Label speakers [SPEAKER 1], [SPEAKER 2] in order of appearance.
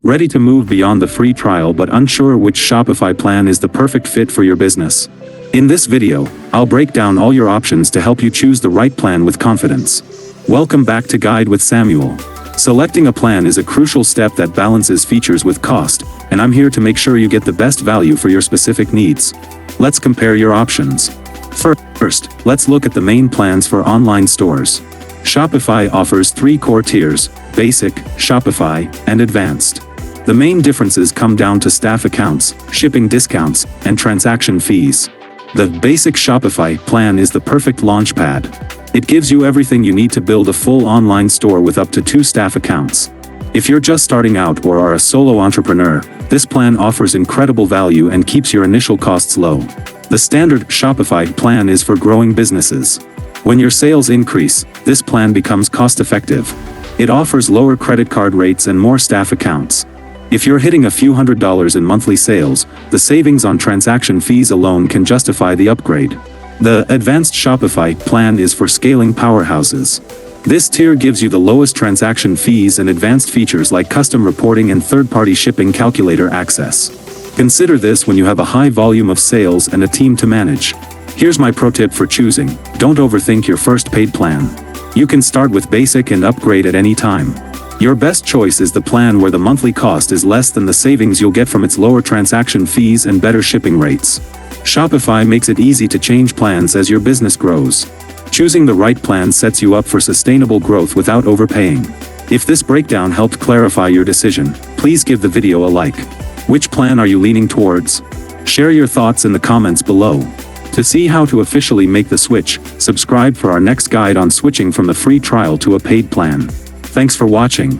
[SPEAKER 1] Ready to move beyond the free trial but unsure which Shopify plan is the perfect fit for your business? In this video, I'll break down all your options to help you choose the right plan with confidence. Welcome back to Guide with Samuel. Selecting a plan is a crucial step that balances features with cost, and I'm here to make sure you get the best value for your specific needs. Let's compare your options. First, let's look at the main plans for online stores. Shopify offers 3 core tiers: Basic, Shopify, and Advanced. The main differences come down to staff accounts, shipping discounts, and transaction fees. The Basic Shopify plan is the perfect launchpad. It gives you everything you need to build a full online store with up to 2 staff accounts. If you're just starting out or are a solo entrepreneur, this plan offers incredible value and keeps your initial costs low. The standard Shopify plan is for growing businesses. When your sales increase, this plan becomes cost-effective. It offers lower credit card rates and more staff accounts. If you're hitting a few $100s in monthly sales, the savings on transaction fees alone can justify the upgrade. The Advanced Shopify plan is for scaling powerhouses. This tier gives you the lowest transaction fees and advanced features like custom reporting and third-party shipping calculator access. Consider this when you have a high volume of sales and a team to manage. Here's my pro tip for choosing: don't overthink your first paid plan. You can start with Basic and upgrade at any time. Your best choice is the plan where the monthly cost is less than the savings you'll get from its lower transaction fees and better shipping rates. Shopify makes it easy to change plans as your business grows. Choosing the right plan sets you up for sustainable growth without overpaying. If this breakdown helped clarify your decision, please give the video a like. Which plan are you leaning towards? Share your thoughts in the comments below. To see how to officially make the switch, subscribe for our next guide on switching from the free trial to a paid plan. Thanks for watching.